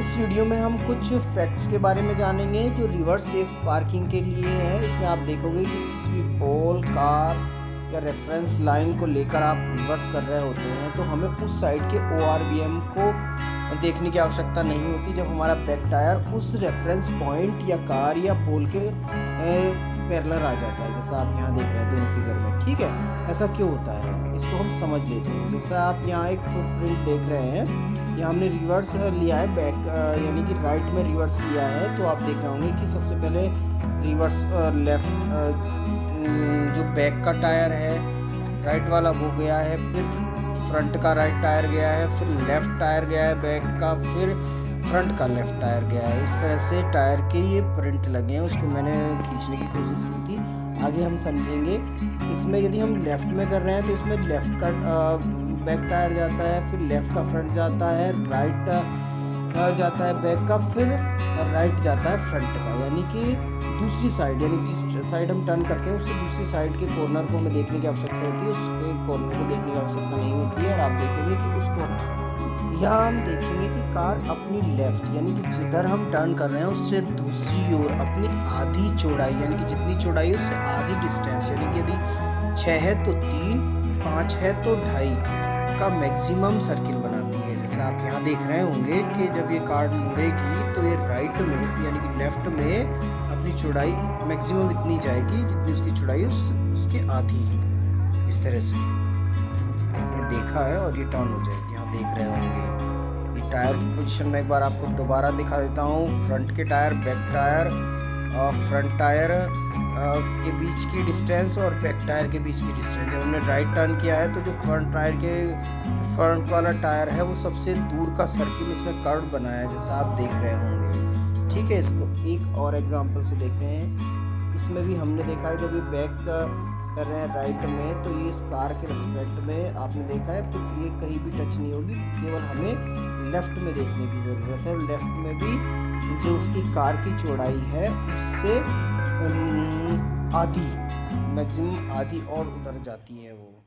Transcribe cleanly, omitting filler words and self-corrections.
इस वीडियो में हम कुछ फैक्ट्स के बारे में जानेंगे जो रिवर्स सेफ पार्किंग के लिए है। इसमें आप देखोगे कि किसी भी पोल, कार या रेफरेंस लाइन को लेकर आप रिवर्स कर रहे होते हैं तो हमें उस साइड के ORVM को देखने की आवश्यकता नहीं होती जब हमारा बैक टायर उस रेफरेंस पॉइंट या कार या पोल के पैरेलल आ जाता है, जैसा आप यहाँ देख रहे हैं दोनों फिगर में। ठीक है, ऐसा क्यों होता है इसको हम समझ लेते हैं। जैसा आप यहाँ एक फुटप्रिंट देख रहे हैं, यहाँ हमने रिवर्स लिया है, बैक यानी कि राइट में रिवर्स लिया है। तो आप देख रहे होंगे कि सबसे पहले रिवर्स लेफ्ट जो बैक का टायर है राइट वाला वो गया है, फिर फ्रंट का राइट टायर गया है, फिर लेफ्ट टायर गया है बैक का, फिर फ्रंट का लेफ्ट टायर गया है। इस तरह से टायर के ये प्रिंट लगे हैं, उसको मैंने खींचने की कोशिश की थी, आगे हम समझेंगे। इसमें यदि हम लेफ्ट में कर रहे हैं तो इसमें लेफ्ट का बैक टायर जाता है, फिर लेफ्ट का फ्रंट जाता है, राइट जाता है बैक का, फिर राइट जाता है फ्रंट का। यानी कि दूसरी साइड, यानी जिस साइड हम टर्न करते हैं उससे दूसरी साइड के कॉर्नर को हमें देखने की आवश्यकता होती है, उसके कॉर्नर को देखने की आवश्यकता नहीं होती है। और आप देखेंगे कि उसको यहाँ हम देखेंगे कि कार अपनी लेफ्ट यानी कि जिधर हम टर्न कर रहे हैं उससे दूसरी ओर अपनी आधी चौड़ाई, यानी कि जितनी चौड़ाई उससे आधी डिस्टेंस, यानी कि यदि 6 है तो 3, 5 है तो 2.5 का मैक्सिमम सर्किल बनाती है। जैसे आप यहाँ देख रहे होंगे कि जब ये कार मुड़ेगी तो ये राइट में यानी कि लेफ्ट में अपनी चौड़ाई मैक्सिमम इतनी जाएगी जितनी उसकी चौड़ाई उसके आधी, इस तरह से आपने देखा है। और ये टर्न हो जाएगी, यहाँ देख रहे होंगे। ये टायर की पोजीशन में एक बार आपको दोबारा दिखा देता हूँ। फ्रंट के tyre, back tyre, front tyre के बीच की डिस्टेंस और बैक टायर के बीच की डिस्टेंस। जब हमने राइट टर्न किया है तो जो फ्रंट टायर के फ्रंट वाला टायर है वो सबसे दूर का सर्किल इसमें कर्व बनाया है, जैसा आप देख रहे होंगे। ठीक है, इसको एक और एग्जांपल से देखते हैं। इसमें भी हमने देखा है जब ये बैक कर रहे हैं राइट में तो ये इस कार के रिस्पेक्ट में आपने देखा है फिर ये कहीं भी टच नहीं होगी, केवल हमें लेफ्ट में देखने की ज़रूरत है। लेफ्ट में भी जो उसकी कार की चौड़ाई है उससे आधी, मैक्सिमम आधी और उधर जाती है वो।